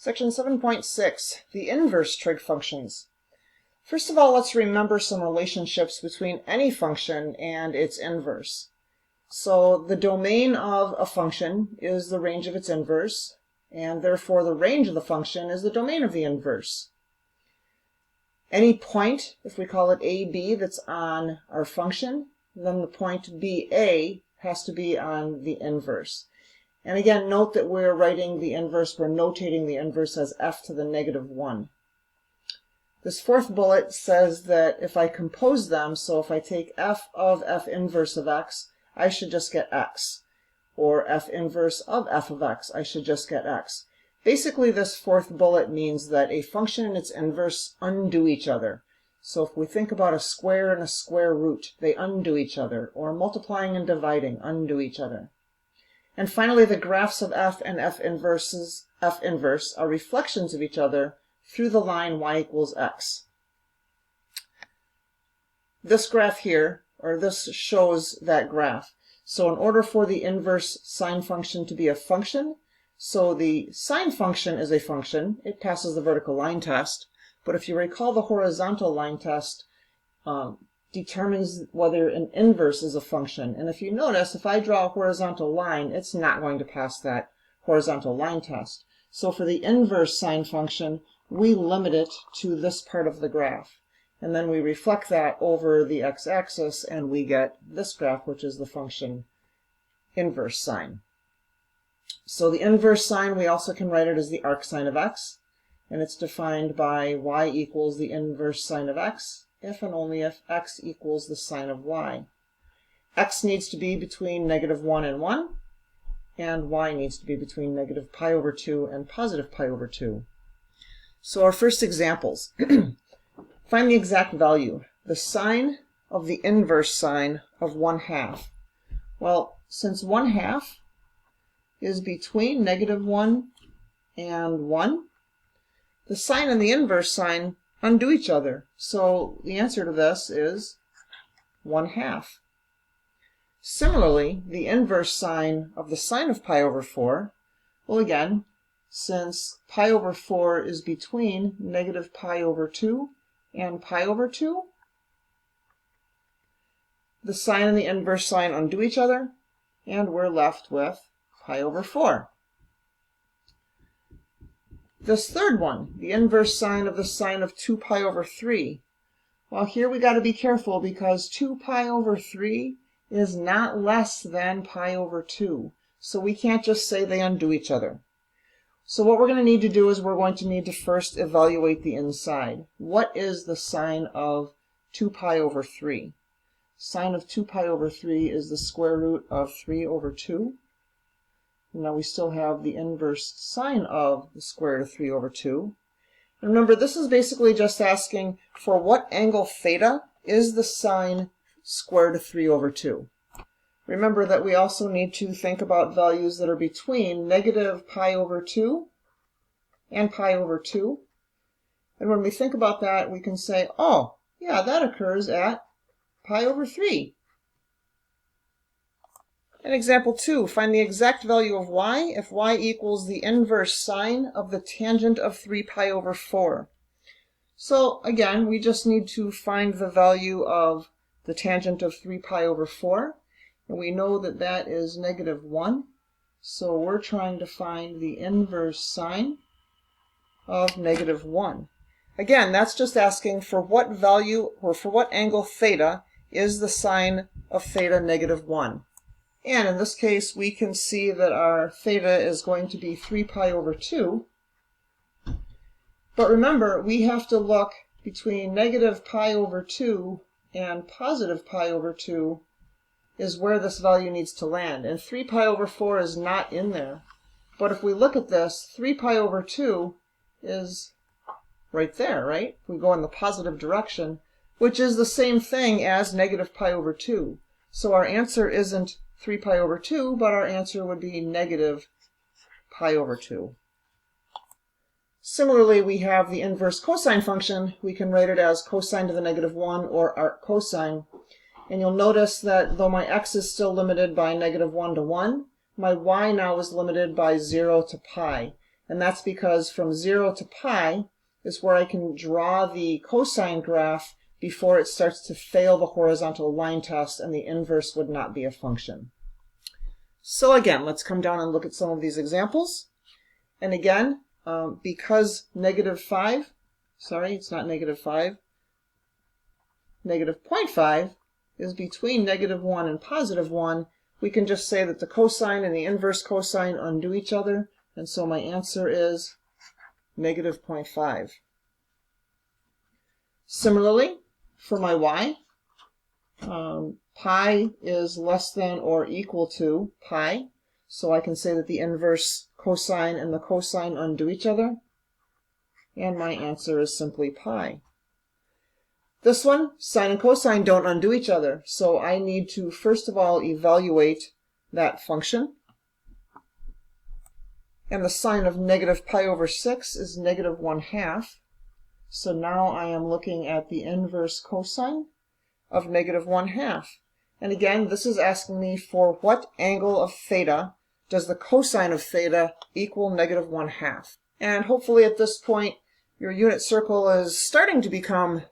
Section 7.6, the inverse trig functions. First of all, let's remember some relationships between any function and its inverse. So the domain of a function is the range of its inverse, and therefore the range of the function is the domain of the inverse. Any point, if we call it AB, that's on our function, then the point BA has to be on the inverse. And again, note that we're writing the inverse, we're notating the inverse as f to the negative 1. This fourth bullet says that if I compose them, so if I take f of f inverse of x, I should just get x. Or f inverse of f of x, I should just get x. Basically, this fourth bullet means that a function and its inverse undo each other. So if we think about a square and a square root, they undo each other. Or multiplying and dividing undo each other. And finally, the graphs of f and f inverse are reflections of each other through the line y equals x. This graph here, or this shows that graph. So in order for the inverse sine function to be a function, so the sine function is a function, it passes the vertical line test. But if you recall, the horizontal line test determines whether an inverse is a function. And if you notice, if I draw a horizontal line, it's not going to pass that horizontal line test. So for the inverse sine function, we limit it to this part of the graph. And then we reflect that over the x-axis, and we get this graph, which is the function inverse sine. So the inverse sine, we also can write it as the arcsine of x, and it's defined by y equals the inverse sine of x, if and only if x equals the sine of y. X needs to be between negative 1 and 1, and y needs to be between negative pi over 2 and positive pi over 2. So our first examples. Find the exact value. The sine of the inverse sine of 1/2. Well, since 1/2 is between negative 1 and 1, the sine and the inverse sine undo each other. So the answer to this is 1/2. Similarly, the inverse sine of the sine of pi over 4, well again, since pi over 4 is between negative pi over 2 and pi over 2, the sine and the inverse sine undo each other, and we're left with pi over 4. This third one, the inverse sine of the sine of 2 pi over 3. Well, here we got to be careful because 2 pi over 3 is not less than pi over 2. So we can't just say they undo each other. So what we're going to need to do is we're going to need to first evaluate the inside. What is the sine of 2 pi over 3? Sine of 2 pi over 3 is the square root of 3 over 2. Now we still have the inverse sine of the square root of 3 over 2. And remember, this is basically just asking for what angle theta is the sine square root of 3 over 2. Remember that we also need to think about values that are between negative pi over 2 and pi over 2. And when we think about that, we can say, oh, yeah, that occurs at pi over 3. And example 2, find the exact value of y if y equals the inverse sine of the tangent of 3 pi over 4. So again, we just need to find the value of the tangent of 3 pi over 4. And we know that that is negative 1. So we're trying to find the inverse sine of negative 1. Again, that's just asking for what value or for what angle theta is the sine of theta negative 1. And in this case, we can see that our theta is going to be 3 pi over 2. But remember, we have to look between negative pi over 2 and positive pi over 2 is where this value needs to land. And 3 pi over 4 is not in there. But if we look at this, 3 pi over 2 is right there, right? We go in the positive direction, which is the same thing as negative pi over 2. So our answer isn't 3 pi over 2, but our answer would be negative pi over 2. Similarly, we have the inverse cosine function. We can write it as cosine to the negative 1 or arc cosine. And you'll notice that though my x is still limited by negative 1 to 1, my y now is limited by 0 to pi. And that's because from 0 to pi is where I can draw the cosine graph before it starts to fail the horizontal line test, and the inverse would not be a function. So again, let's come down and look at some of these examples. And again, because negative 5, sorry, it's not negative 5, negative 0.5 is between negative 1 and positive 1, we can just say that the cosine and the inverse cosine undo each other, and so my answer is negative 0.5. Similarly, for my y, pi is less than or equal to pi, so I can say that the inverse cosine and the cosine undo each other, and my answer is simply pi. This one, sine and cosine don't undo each other, so I need to first of all evaluate that function. And the sine of negative pi over 6 is negative 1/2. So now I am looking at the inverse cosine of negative 1/2. And again, this is asking me for what angle of theta does the cosine of theta equal negative 1/2. And hopefully at this point, your unit circle is starting to become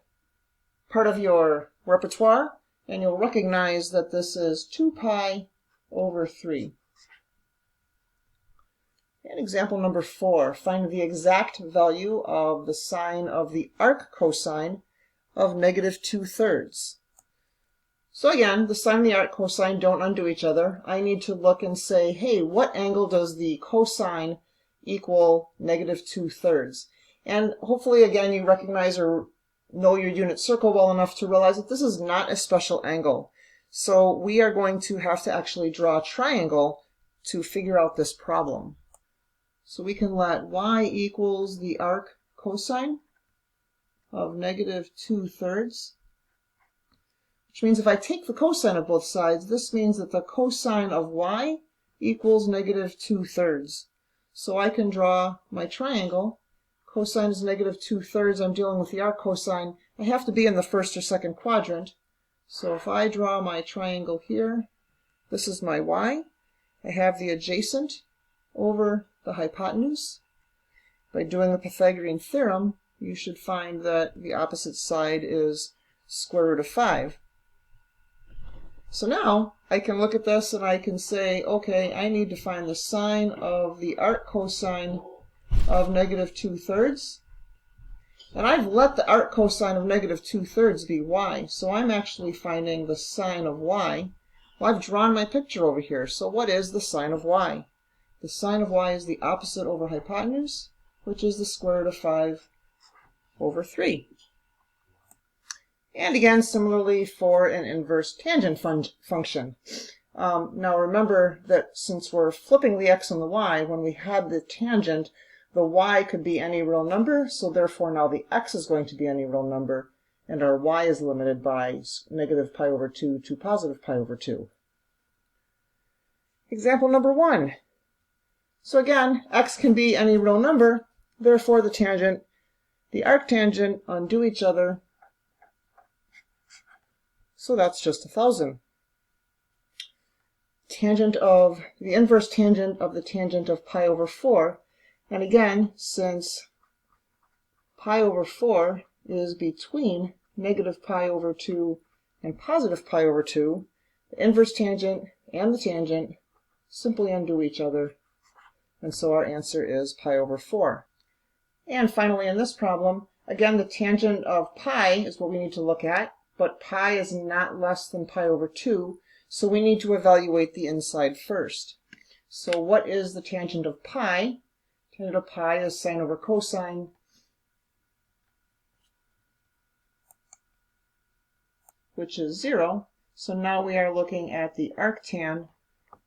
part of your repertoire, and you'll recognize that this is 2 pi over 3. And example number 4, find the exact value of the sine of the arc cosine of negative 2/3. So again, the sine and the arc cosine don't undo each other. I need to look and say, hey, what angle does the cosine equal negative 2/3? And hopefully again you recognize or know your unit circle well enough to realize that this is not a special angle. So we are going to have to actually draw a triangle to figure out this problem. So we can let y equals the arc cosine of negative 2/3, which means if I take the cosine of both sides, this means that the cosine of y equals negative 2/3. So I can draw my triangle. Cosine is negative 2/3. I'm dealing with the arc cosine. I have to be in the first or second quadrant. So if I draw my triangle here, this is my y. I have the adjacent over the hypotenuse. By doing the Pythagorean theorem, you should find that the opposite side is square root of 5. So now I can look at this and I can say, okay, I need to find the sine of the arc cosine of negative 2/3. And I've let the arc cosine of negative 2/3 be y, so I'm actually finding the sine of y. Well, I've drawn my picture over here, so what is the sine of y? The sine of y is the opposite over hypotenuse, which is the square root of 5 over 3. And again, similarly for an inverse tangent function. Now remember that since we're flipping the x and the y, when we had the tangent, the y could be any real number, so therefore now the x is going to be any real number, and our y is limited by negative pi over 2 to positive pi over 2. Example number 1. So again, x can be any real number, therefore the tangent, the arctangent undo each other, so that's just 1,000. Tangent of the inverse tangent of the tangent of pi over 4, and again, since pi over 4 is between negative pi over 2 and positive pi over 2, the inverse tangent and the tangent simply undo each other, and so our answer is pi over 4. And finally in this problem, again the tangent of pi is what we need to look at, but pi is not less than pi over 2, so we need to evaluate the inside first. So what is the tangent of pi? Tangent of pi is sine over cosine which is 0. So now we are looking at the arctan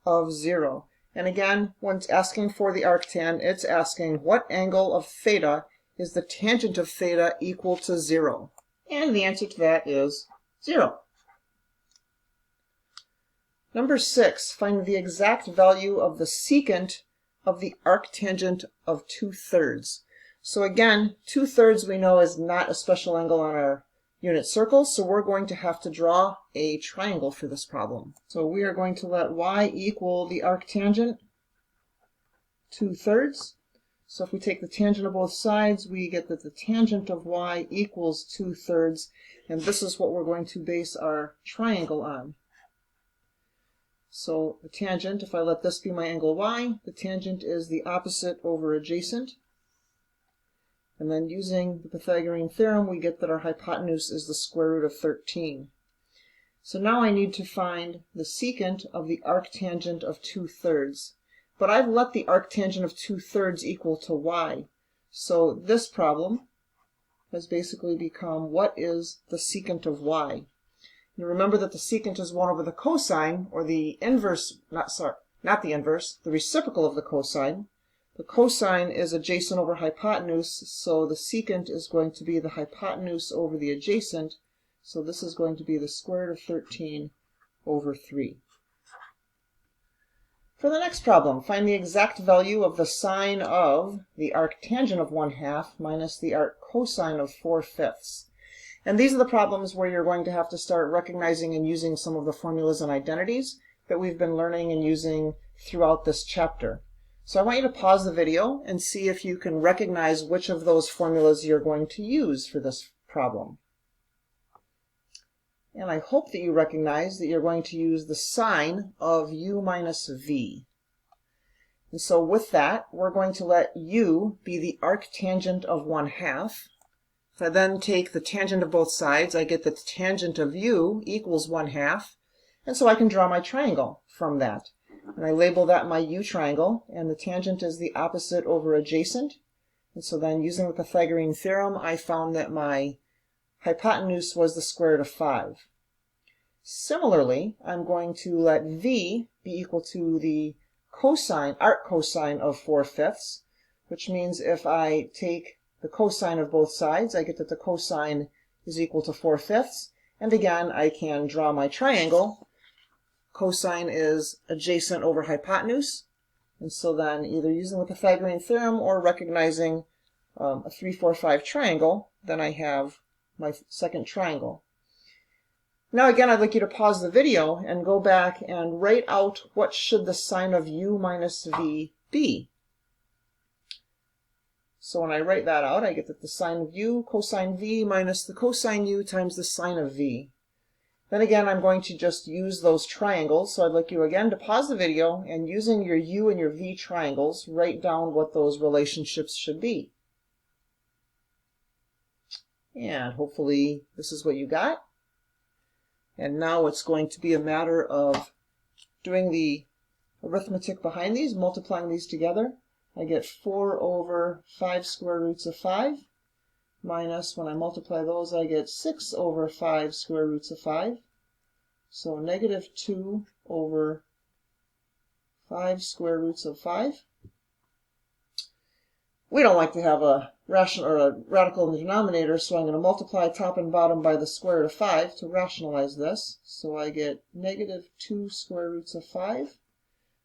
of 0. And again, when it's asking for the arctan, it's asking what angle of theta is the tangent of theta equal to 0? And the answer to that is 0. Number 6, find the exact value of the secant of the arctangent of 2/3. So again, 2/3 we know is not a special angle on our unit circle, so we're going to have to draw a triangle for this problem. So we are going to let y equal the arctangent 2/3. So if we take the tangent of both sides, we get that the tangent of y equals 2/3, and this is what we're going to base our triangle on. So the tangent, if I let this be my angle y, the tangent is the opposite over adjacent. And then using the Pythagorean theorem, we get that our hypotenuse is the square root of 13. So now I need to find the secant of the arctangent of 2/3. But I've let the arctangent of 2/3 equal to y. So this problem has basically become, what is the secant of y? You remember that the secant is 1 over the cosine, or the inverse, not the inverse, the reciprocal of the cosine. The cosine is adjacent over hypotenuse, so the secant is going to be the hypotenuse over the adjacent, so this is going to be the square root of 13 over 3. For the next problem, find the exact value of the sine of the arctangent of 1/2 minus the arccosine of 4/5. And these are the problems where you're going to have to start recognizing and using some of the formulas and identities that we've been learning and using throughout this chapter. So I want you to pause the video and see if you can recognize which of those formulas you're going to use for this problem. And I hope that you recognize that you're going to use the sine of u minus v. And so with that, we're going to let u be the arctangent of 1/2. If I then take the tangent of both sides, I get that the tangent of u equals 1/2. And so I can draw my triangle from that. And I label that my u triangle, and the tangent is the opposite over adjacent. And so then using the Pythagorean theorem, I found that my hypotenuse was the square root of 5. Similarly, I'm going to let v be equal to the arccosine of 4/5, which means if I take the cosine of both sides, I get that the cosine is equal to 4/5. And again, I can draw my triangle. Cosine is adjacent over hypotenuse. And so then either using the Pythagorean theorem or recognizing a 3, 4, 5 triangle, then I have my second triangle. Now again, I'd like you to pause the video and go back and write out what should the sine of u minus v be. So when I write that out, I get that the sine of u cosine v minus the cosine u times the sine of v. Then again, I'm going to just use those triangles. So I'd like you again to pause the video and using your u and your v triangles, write down what those relationships should be. And hopefully this is what you got. And now it's going to be a matter of doing the arithmetic behind these, multiplying these together. I get 4 over 5 square roots of 5, minus, when I multiply those, I get 6 over 5 square roots of 5. So negative 2 over 5 square roots of 5. We don't like to have a rational or a radical in the denominator, so I'm going to multiply top and bottom by the square root of 5 to rationalize this. So I get negative 2 square roots of 5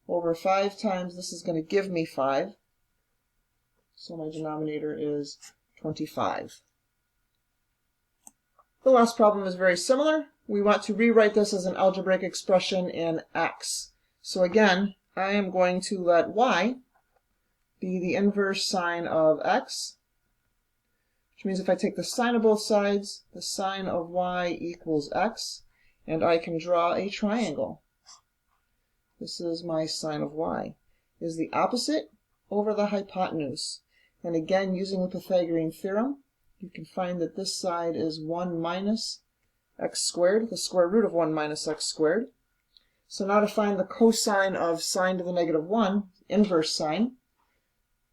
over 5 times, this is going to give me 5. So my denominator is 25. The last problem is very similar. We want to rewrite this as an algebraic expression in x. So again, I am going to let y be the inverse sine of x, which means if I take the sine of both sides, the sine of y equals x, and I can draw a triangle. This is my sine of y. Is the opposite over the hypotenuse. And again, using the Pythagorean theorem, you can find that this side is 1 minus x squared, the square root of 1 minus x squared. So now to find the cosine of sine to the negative 1, inverse sine.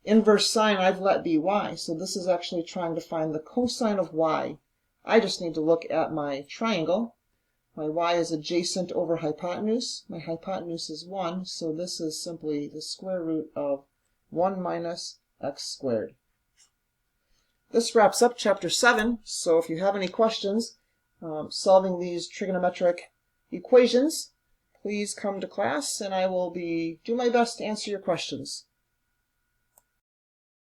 Inverse sine I've let be y, so this is actually trying to find the cosine of y. I just need to look at my triangle. My y is adjacent over hypotenuse. My hypotenuse is 1, so this is simply the square root of 1 minus x squared. This wraps up chapter 7, so if you have any questions solving these trigonometric equations, please come to class and I will do my best to answer your questions.